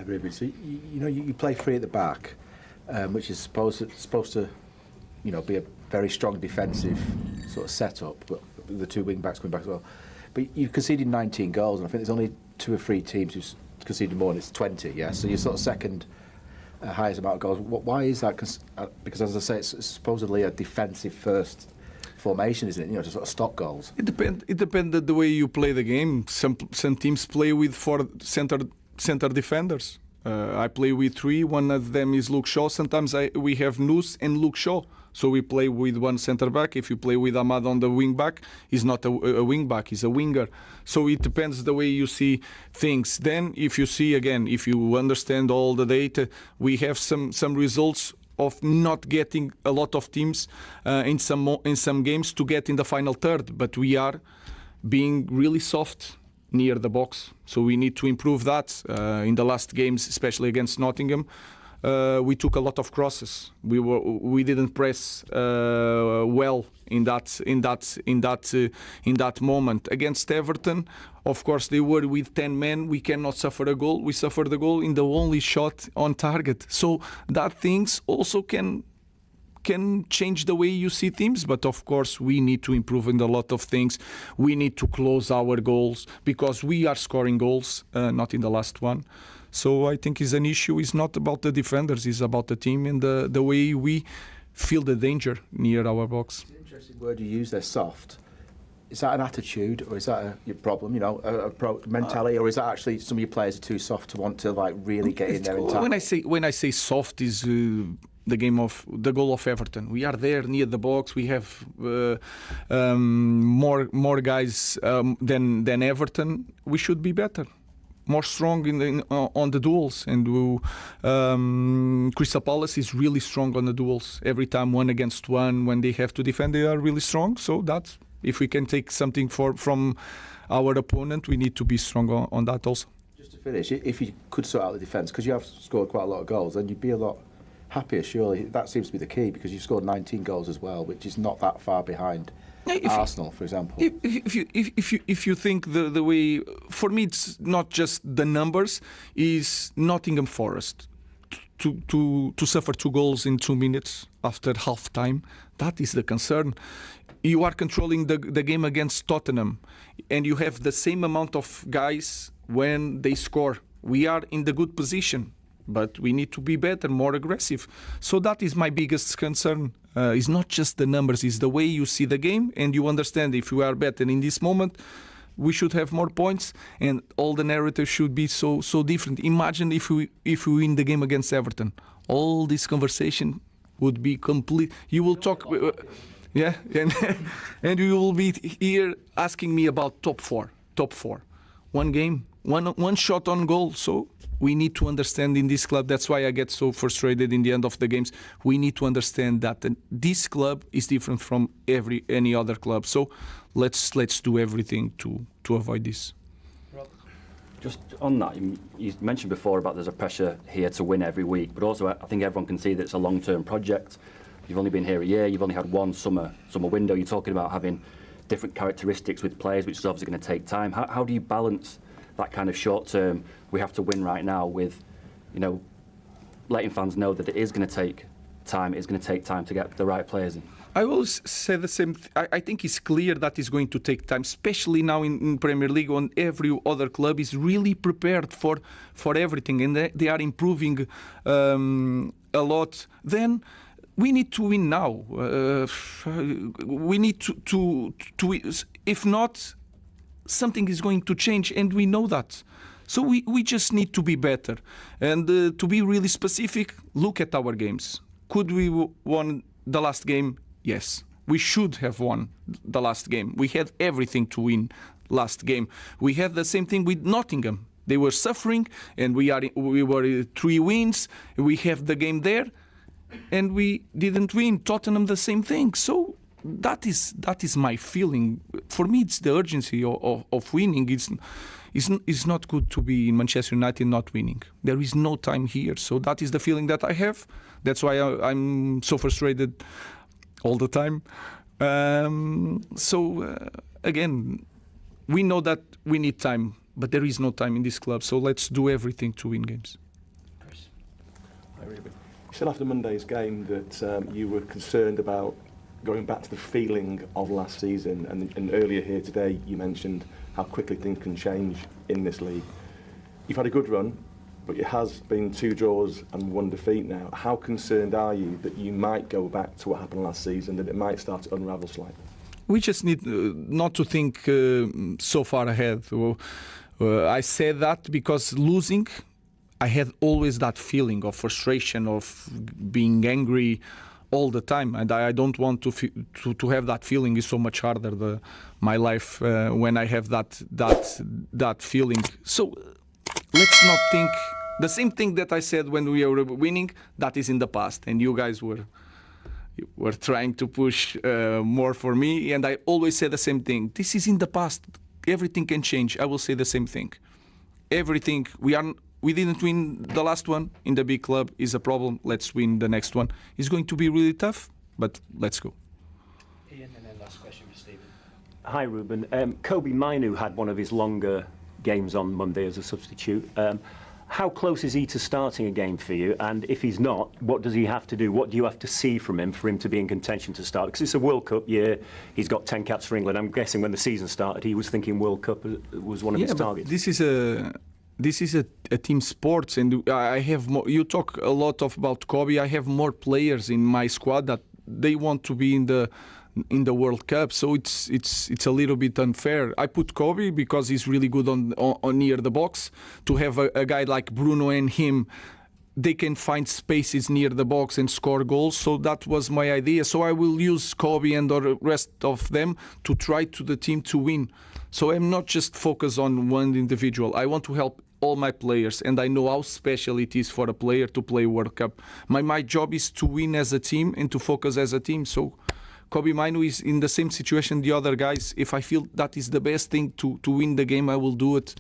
Ruben, so you play three at the back, which is supposed to be a very strong defensive sort of setup, but the two wing backs coming back as well. But you've conceded 19 goals, and I think there's only 2 or 3 teams who've conceded more, and it's 20. Yeah, so you're sort of second highest amount of goals. Why is that? Because as I say, it's supposedly a defensive first formation, isn't it? To sort of stop goals. It depends the way you play the game. Some teams play with 4 center defenders. I play with 3. One of them is Luke Shaw. Sometimes we have Noose and Luke Shaw. So we play with 1 centre back. If you play with Ahmad on the wing back, he's not a wing back, he's a winger. So it depends the way you see things. Then if you understand all the data, we have some results of not getting a lot of teams in some games to get in the final third. But we are being really soft near the box. So we need to improve that. In the last games, especially against Nottingham, we took a lot of crosses. We didn't press well in that moment. Against Everton, of course, they were with 10 men. We cannot suffer a goal. We suffered a goal in the only shot on target. So that things also can change the way you see teams, but of course we need to improve in a lot of things. We need to close our goals because we are scoring goals, not in the last one. So I think it's an issue. It's not about the defenders, it's about the team and the way we feel the danger near our box. It's an interesting word you use there, soft. Is that an attitude, or is that your problem? A mentality, or is that actually some of your players are too soft to want to really get in there and tackle? When I say soft, is the goal of Everton. We are there near the box. We have more guys than Everton. We should be better, more strong on the duels. And Crystal Palace is really strong on the duels. Every time 1 against 1, when they have to defend, they are really strong. So that's, if we can take something from our opponent, we need to be strong on that also. Just to finish, if you could sort out the defence, because you have scored quite a lot of goals, then you'd be a lot happier, surely. That seems to be the key, because you've scored 19 goals as well, which is not that far behind Arsenal, for example. If you think the way, for me, it's not just the numbers, is Nottingham Forest to suffer 2 goals in 2 minutes after half time. That is the concern. You are controlling the game against Tottenham, and you have the same amount of guys when they score. We are in the good position, but we need to be better, more aggressive. So that is my biggest concern. It's not just the numbers, it's the way you see the game, and you understand if you are better in this moment, we should have more points, and all the narrative should be so different. Imagine if we win the game against Everton. All this conversation would be complete. You will talk... yeah, and you will be here asking me about top four. 1 game, one shot on goal. So we need to understand in this club. That's why I get so frustrated in the end of the games. We need to understand that this club is different from any other club. So let's do everything to avoid this. Just on that, you mentioned before about there's a pressure here to win every week, but also I think everyone can see that it's a long-term project. You've only been here a year, you've only had 1 summer window. You're talking about having different characteristics with players, which is obviously going to take time. How do you balance that kind of short-term, we have to win right now, with, letting fans know that it is going to take time, it's going to take time to get the right players in? I will say the same. I think it's clear that it's going to take time, especially now in Premier League, when every other club is really prepared for everything, and they are improving a lot. Then we need to win now. We need to if not, something is going to change, and we know that. So we just need to be better. And to be really specific, look at our games. Could we won the last game? Yes. We should have won the last game. We had everything to win last game. We had the same thing with Nottingham. They were suffering, and we were 3 wins. We have the game there, and we didn't win. Tottenham, the same thing. So that is my feeling. For me, it's the urgency of winning. It's not good to be in Manchester United not winning. There is no time here. So that is the feeling that I have. That's why I'm so frustrated all the time. Again, we know that we need time. but there is no time in this club. So let's do everything to win games. Chris. Hi, Ruben. You said after Monday's game that you were concerned about going back to the feeling of last season, and earlier here today you mentioned how quickly things can change in this league. You've had a good run, but it has been 2 draws and 1 defeat now. How concerned are you that you might go back to what happened last season, that it might start to unravel slightly? We just need not to think so far ahead. I said that because losing, I had always that feeling of frustration, of being angry all the time, and I don't want to have that feeling. Is so much harder my life when I have that feeling. So let's not think the same thing that I said when we were winning. That is in the past, and you guys were trying to push more for me, and I always say the same thing. This is in the past. Everything can change. I will say the same thing. Everything. We didn't win the last one in the big club is a problem. Let's win the next one. It's going to be really tough, but let's go. Ian, and then last question for Stephen. Hi, Ruben. Kobe Mainu had one of his longer games on Monday as a substitute. How close is he to starting a game for you? And if he's not, what does he have to do? What do you have to see from him for him to be in contention to start? Because it's a World Cup year. He's got 10 caps for England. I'm guessing when the season started, he was thinking World Cup was one of his targets. This is a team sport, and I have more. You talk a lot about Kobe. I have more players in my squad that they want to be in the World Cup, so it's a little bit unfair. I put Kobe because he's really good on near the box. To have a guy like Bruno and him, they can find spaces near the box and score goals. So that was my idea. So I will use Kobe and the rest of them to try to the team to win. So I'm not just focused on one individual. I want to help all my players, and I know how special it is for a player to play World Cup. My job is to win as a team and to focus as a team. So Kobe Mainu is in the same situation the other guys. If I feel that is the best thing to win the game, I will do it.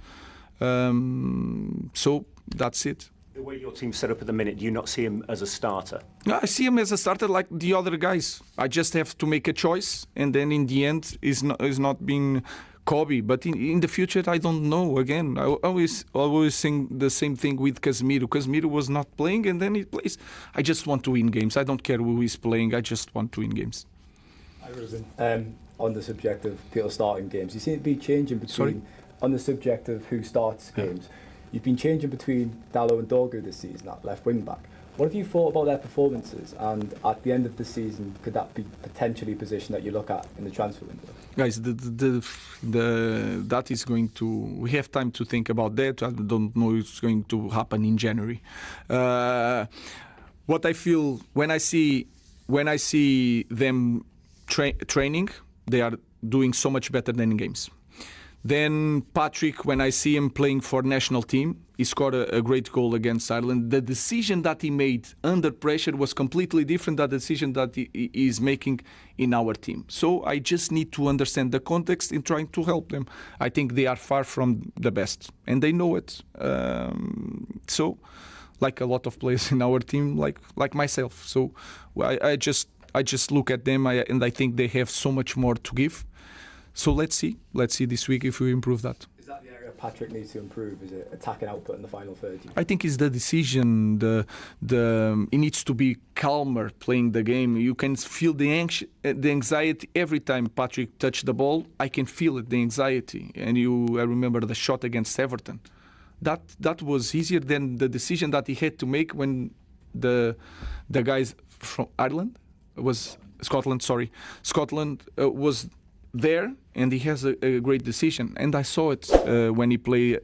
So that's it. The way your team's set up at the minute, do you not see him as a starter? I see him as a starter like the other guys. I just have to make a choice, and then in the end, is not being Kobe. But in the future, I don't know. Again, I always think the same thing with Casemiro. Casemiro was not playing, and then he plays. I just want to win games. I don't care who is playing. I just want to win games. Hi, Ruben. On the subject of people starting games, you seem to be changing between. On the subject of who starts games, you've been changing between Dalot and Dorgu this season at left wing back. What have you thought about their performances? And at the end of the season, could that be potentially a position that you look at in the transfer window? Guys, that is going to. We have time to think about that. I don't know if it's going to happen in January. What I feel when I see them training, they are doing so much better than in games. Then Patrick, when I see him playing for national team, he scored a great goal against Ireland. The decision that he made under pressure was completely different than the decision that he is making in our team. So I just need to understand the context in trying to help them. I think they are far from the best, and they know it. So, like a lot of players in our team, like myself. So I just look at them, and I think they have so much more to give. So let's see this week if we improve that. Is that the area Patrick needs to improve? Is it attacking output in the final third? I think it's the decision. He needs to be calmer playing the game. You can feel the anxiety every time Patrick touched the ball. I can feel it, the anxiety. And I remember the shot against Everton. That was easier than the decision that he had to make when the guys from Scotland was there, and he has a great decision, and I saw it when he played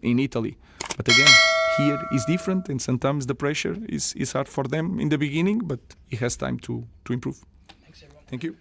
in Italy. But again, here is different, and sometimes the pressure is hard for them in the beginning, but he has time to improve. Thanks, everyone. Thank you.